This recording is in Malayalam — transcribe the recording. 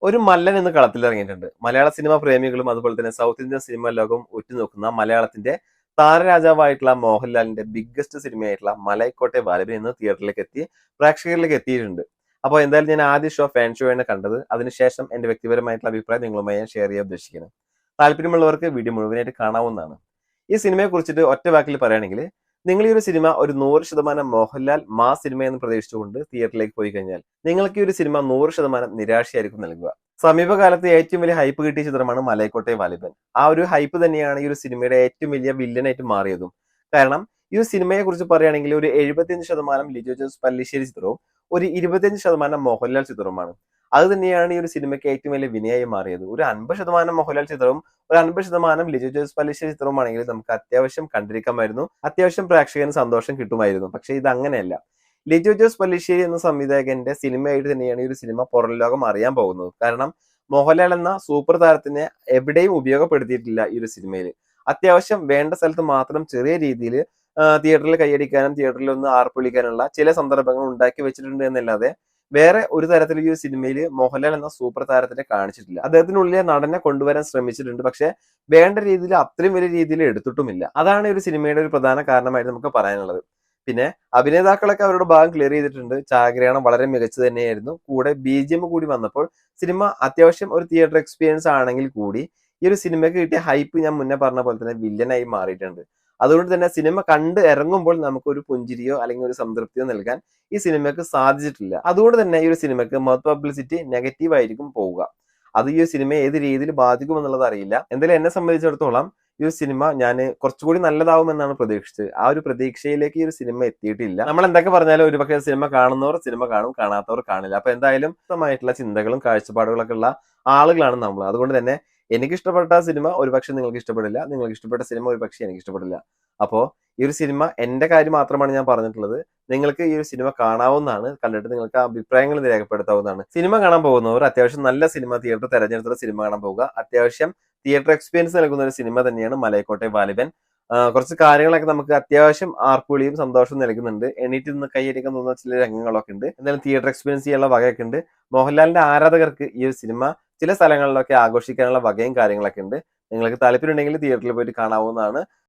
ഒരു മല്ലൻ ഇന്ന് കളത്തിലിറങ്ങിയിട്ടുണ്ട്. മലയാള സിനിമാ പ്രേമികളും അതുപോലെ തന്നെ സൗത്ത് ഇന്ത്യൻ സിനിമാ ലോകവും ഉറ്റുനോക്കുന്ന മലയാളത്തിന്റെ താരരാജാവായിട്ടുള്ള മോഹൻലാലിന്റെ ബിഗ്ഗസ്റ്റ് സിനിമയായിട്ടുള്ള മലൈക്കോട്ടെ വാലിബൻ ഇന്ന് തിയേറ്ററിലേക്ക് എത്തി പ്രേക്ഷകരിലേക്ക് എത്തിയിട്ടുണ്ട്. അപ്പോൾ എന്തായാലും ഞാൻ ആദ്യ ഫാൻ ഷോ ആണ് കണ്ടത്. അതിനുശേഷം എന്റെ വ്യക്തിപരമായിട്ടുള്ള അഭിപ്രായം നിങ്ങളുമായി ഞാൻ ഷെയർ ചെയ്യാൻ ഉദ്ദേശിക്കുന്നു. താല്പര്യമുള്ളവർക്ക് വീഡിയോ മുഴുവനായിട്ട് കാണാവുന്നതാണ്. ഈ സിനിമയെ കുറിച്ചിട്ട് ഒറ്റ വാക്കിൽ പറയുകയാണെങ്കിൽ, നിങ്ങൾ ഈ ഒരു സിനിമ ഒരു 100% മോഹൻലാൽ മാസ് സിനിമ എന്ന് പ്രതീക്ഷിച്ചുകൊണ്ട് തിയേറ്ററിലേക്ക് പോയി കഴിഞ്ഞാൽ നിങ്ങൾക്ക് ഈ ഒരു സിനിമ 100% നിരാശയായിരിക്കും നൽകുക. സമീപകാലത്ത് ഏറ്റവും വലിയ ഹൈപ്പ് കിട്ടിയ ചിത്രമാണ് മലൈക്കോട്ടെ വാലിബൻ. ആ ഒരു ഹൈപ്പ് തന്നെയാണ് ഈ ഒരു സിനിമയുടെ ഏറ്റവും വലിയ വില്ലനായിട്ട് മാറിയതും. കാരണം ഈ ഒരു സിനിമയെ കുറിച്ച് പറയുകയാണെങ്കിൽ ഒരു 75% ലിജോ ജോസ് പല്ലിശ്ശേരി ചിത്രവും ഒരു 25% മോഹൻലാൽ ചിത്രവുമാണ്. അത് തന്നെയാണ് ഈ ഒരു സിനിമയ്ക്ക് ഏറ്റവും വലിയ വിനയായി മാറിയത്. ഒരു 50% മോഹൻലാൽ ചിത്രവും ഒരു 50% ലിജോ ജോസ് പല്ലിശ്ശേരി ചിത്രവുമാണെങ്കിൽ നമുക്ക് അത്യാവശ്യം കണ്ടിരിക്കാമായിരുന്നു. അത്യാവശ്യം പ്രേക്ഷകന് സന്തോഷം കിട്ടുമായിരുന്നു. പക്ഷെ ഇത് അങ്ങനെയല്ല. ലിജോ ജോസ് പല്ലിശ്ശേരി എന്ന സംവിധായകന്റെ സിനിമയായിട്ട് തന്നെയാണ് ഈ ഒരു സിനിമ പുറം ലോകം അറിയാൻ പോകുന്നത്. കാരണം മോഹൻലാൽ എന്ന സൂപ്പർ താരത്തിനെ എവിടെയും ഉപയോഗപ്പെടുത്തിയിട്ടില്ല ഈ ഒരു സിനിമയിൽ. അത്യാവശ്യം വേണ്ട സ്ഥലത്ത് മാത്രം ചെറിയ രീതിയിൽ തിയേറ്ററിൽ കൈയടിക്കാനും തിയേറ്ററിൽ ഒന്ന് ആർപ്പൊളിക്കാനുള്ള ചില സന്ദർഭങ്ങൾ ഉണ്ടാക്കി വെച്ചിട്ടുണ്ട് എന്നല്ലാതെ വേറെ ഒരു തരത്തിൽ ഈ ഒരു സിനിമയിൽ മോഹൻലാൽ എന്ന സൂപ്പർ താരത്തിനെ കാണിച്ചിട്ടില്ല. അദ്ദേഹത്തിനുള്ളിലെ നടനെ കൊണ്ടുവരാൻ ശ്രമിച്ചിട്ടുണ്ട്. പക്ഷെ വേണ്ട രീതിയിൽ അത്രയും വലിയ രീതിയിൽ എടുത്തിട്ടുമില്ല. അതാണ് ഈ ഒരു സിനിമയുടെ ഒരു പ്രധാന കാരണമായിട്ട് നമുക്ക് പറയാനുള്ളത്. പിന്നെ അഭിനേതാക്കളൊക്കെ അവരുടെ ഭാഗം ക്ലിയർ ചെയ്തിട്ടുണ്ട്. ഛായാഗ്രഹണം വളരെ മികച്ചു തന്നെയായിരുന്നു. കൂടെ BGM കൂടി വന്നപ്പോൾ സിനിമ അത്യാവശ്യം ഒരു തിയേറ്റർ എക്സ്പീരിയൻസ് ആണെങ്കിൽ കൂടി ഈ ഒരു സിനിമയ്ക്ക് കിട്ടിയ ഹൈപ്പ് ഞാൻ മുന്നേ പറഞ്ഞ പോലെ തന്നെ വില്ലനായി മാറിയിട്ടുണ്ട്. അതുകൊണ്ട് തന്നെ സിനിമ കണ്ട് ഇറങ്ങുമ്പോൾ നമുക്ക് ഒരു പുഞ്ചിരിയോ അല്ലെങ്കിൽ ഒരു സംതൃപ്തിയോ നൽകാൻ ഈ സിനിമയ്ക്ക് സാധിച്ചിട്ടില്ല. അതുകൊണ്ട് തന്നെ ഈ ഒരു സിനിമയ്ക്ക് മൗത്ത് പബ്ലിസിറ്റി നെഗറ്റീവ് ആയിരിക്കും പോവുക. അത് ഈ ഒരു സിനിമയെ ഏത് രീതിയിൽ ബാധിക്കും എന്നുള്ളത് അറിയില്ല. എന്തായാലും എന്നെ സംബന്ധിച്ചിടത്തോളം ഈ ഒരു സിനിമ ഞാൻ കുറച്ചുകൂടി നല്ലതാവുമെന്നാണ് പ്രതീക്ഷിച്ചത്. ആ ഒരു പ്രതീക്ഷയിലേക്ക് ഈ ഒരു സിനിമ എത്തിയിട്ടില്ല. നമ്മൾ എന്തൊക്കെ പറഞ്ഞാലും ഒരുപക്ഷെ സിനിമ കാണുന്നവർ സിനിമ കാണും, കാണാത്തവർ കാണില്ല. അപ്പൊ എന്തായാലും സ്വന്തമായിട്ടുള്ള ചിന്തകളും കാഴ്ചപ്പാടുകളൊക്കെ ഉള്ള ആളുകളാണ് നമ്മൾ. അതുകൊണ്ട് തന്നെ എനിക്ക് ഇഷ്ടപ്പെട്ട സിനിമ ഒരുപക്ഷെ നിങ്ങൾക്ക് ഇഷ്ടപ്പെടില്ല, നിങ്ങൾക്ക് ഇഷ്ടപ്പെട്ട സിനിമ ഒരുപക്ഷെ എനിക്ക് ഇഷ്ടപ്പെടില്ല. അപ്പോ ഈ ഒരു സിനിമ എന്റെ കാര്യം മാത്രമാണ് ഞാൻ പറഞ്ഞിട്ടുള്ളത്. നിങ്ങൾക്ക് ഈ ഒരു സിനിമ കാണാവുന്നതാണ്. കണ്ടിട്ട് നിങ്ങൾക്ക് അഭിപ്രായങ്ങൾ രേഖപ്പെടുത്താവുന്നതാണ്. സിനിമ കാണാൻ പോകുന്നവർ അത്യാവശ്യം നല്ല സിനിമ തിയേറ്റർ തെരഞ്ഞെടുത്ത സിനിമ കാണാൻ പോവുക. അത്യാവശ്യം തിയേറ്റർ എക്സ്പീരിയൻസ് നൽകുന്ന ഒരു സിനിമ തന്നെയാണ് മലൈക്കോട്ടെ വാലിബൻ. കുറച്ച് കാര്യങ്ങളൊക്കെ നമുക്ക് അത്യാവശ്യം ആർപ്പുളിയും സന്തോഷവും നൽകുന്നുണ്ട്. എണീറ്റ് നിന്ന് കൈയടിക്കാൻ തോന്നുന്ന ചില രംഗങ്ങളൊക്കെ ഉണ്ട്. എന്തായാലും തിയേറ്റർ എക്സ്പീരിയൻസ് ചെയ്യാനുള്ള വകയൊക്കെ ഉണ്ട്. മോഹൻലാലിന്റെ ആരാധകർക്ക് ഈ ഒരു സിനിമ ചില സ്ഥലങ്ങളിലൊക്കെ ആഘോഷിക്കാനുള്ള വകയും കാര്യങ്ങളൊക്കെ ഉണ്ട്. നിങ്ങൾക്ക് താല്പര്യം ഉണ്ടെങ്കിൽ തിയേറ്ററിൽ പോയിട്ട് കാണാവുന്നതാണ്.